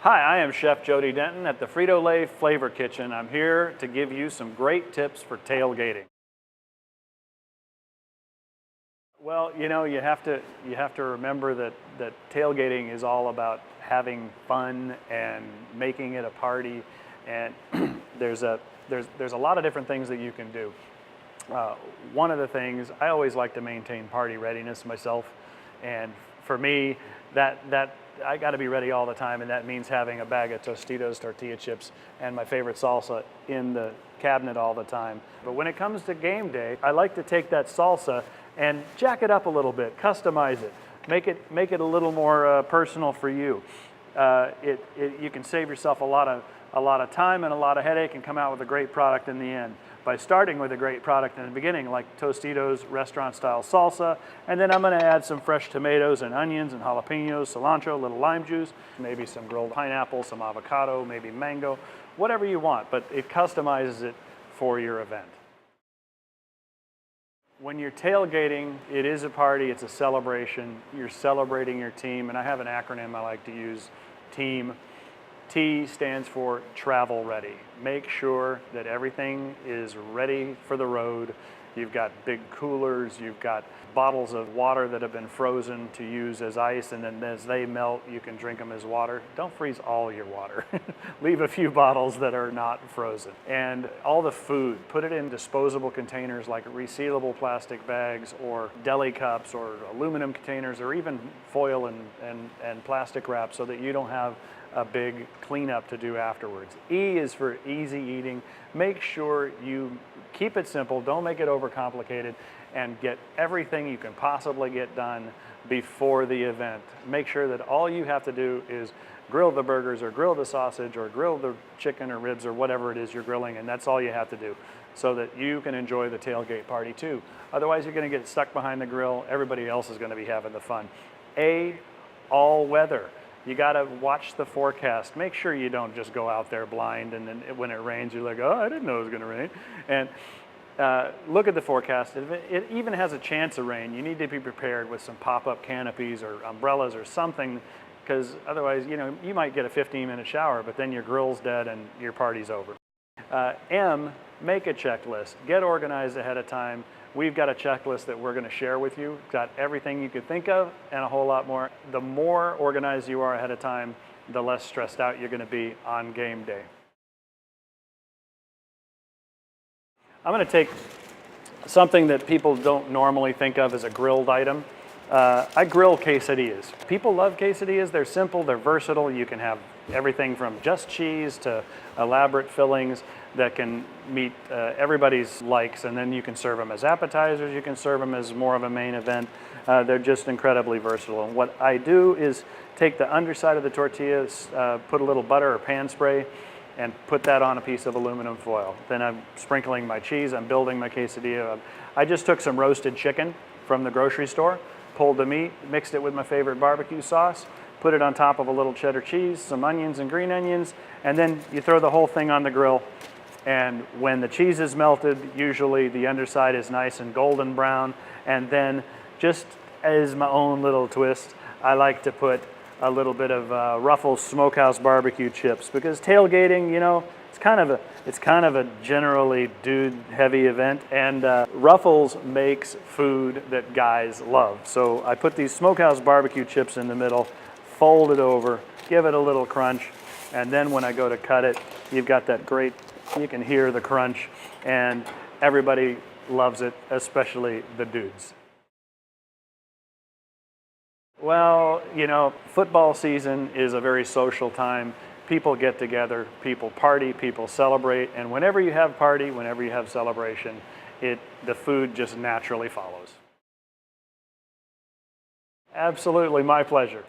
Hi, I am Chef Jody Denton at the Frito-Lay Flavor Kitchen. I'm here to give you some great tips for tailgating. Well, you have to remember that tailgating is all about having fun and making it a party, and there's a lot of different things that you can do. One of the things I always like to maintain party readiness myself, and for me, that I got to be ready all the time, and that means having a bag of Tostitos tortilla chips and my favorite salsa in the cabinet all the time. But when it comes to game day, I like to take that salsa and jack it up a little bit, customize it, make it a little more personal for you. You can save yourself a lot of time and a lot of headache and come out with a great product in the end by starting with a great product in the beginning, like Tostitos restaurant style salsa, and then I'm going to add some fresh tomatoes and onions and jalapenos, cilantro, a little lime juice, maybe some grilled pineapple, some avocado, maybe mango, whatever you want, but it customizes it for your event. When you're tailgating, it is a party, it's a celebration, you're celebrating your team, and I have an acronym I like to use, TEAM. T stands for travel ready. Make sure that everything is ready for the road. You've got big coolers, you've got bottles of water that have been frozen to use as ice, and then as they melt, you can drink them as water. Don't freeze all your water. Leave a few bottles that are not frozen. And all the food, put it in disposable containers like resealable plastic bags or deli cups or aluminum containers or even foil and plastic wrap so that you don't have a big cleanup to do afterwards. E is for easy eating. Make sure you keep it simple, don't make it overcomplicated, and get everything you can possibly get done before the event. Make sure that all you have to do is grill the burgers or grill the sausage or grill the chicken or ribs or whatever it is you're grilling, and that's all you have to do so that you can enjoy the tailgate party too. Otherwise, you're going to get stuck behind the grill. Everybody else is going to be having the fun. A, all weather. You got to watch the forecast. Make sure you don't just go out there blind and then when it rains, you're like, oh, I didn't know it was going to rain. And look at the forecast. If it even has a chance of rain, you need to be prepared with some pop-up canopies or umbrellas or something, because otherwise, you might get a 15-minute shower, but then your grill's dead and your party's over. M, make a checklist. Get organized ahead of time. We've got a checklist that we're going to share with you. Got everything you could think of and a whole lot more. The more organized you are ahead of time, the less stressed out you're going to be on game day. I'm going to take something that people don't normally think of as a grilled item. I grill quesadillas. People love quesadillas. They're simple, they're versatile. You can have everything from just cheese to elaborate fillings that can meet everybody's likes, and then you can serve them as appetizers, you can serve them as more of a main event. They're just incredibly versatile. And what I do is take the underside of the tortillas, put a little butter or pan spray, and put that on a piece of aluminum foil. Then I'm sprinkling my cheese, I'm building my quesadilla. I just took some roasted chicken from the grocery store, pulled the meat, mixed it with my favorite barbecue sauce, put it on top of a little cheddar cheese, some onions and green onions, and then you throw the whole thing on the grill. And when the cheese is melted, usually the underside is nice and golden brown. And then just as my own little twist, I like to put a little bit of Ruffles Smokehouse barbecue chips, because tailgating, it's kind of a generally dude-heavy event, and Ruffles makes food that guys love. So I put these Smokehouse barbecue chips in the middle, fold it over, give it a little crunch, and then when I go to cut it, you've got that great, you can hear the crunch, and everybody loves it, especially the dudes. Well, football season is a very social time. People get together, people party, people celebrate, and whenever you have party, whenever you have celebration, the food just naturally follows. Absolutely, my pleasure.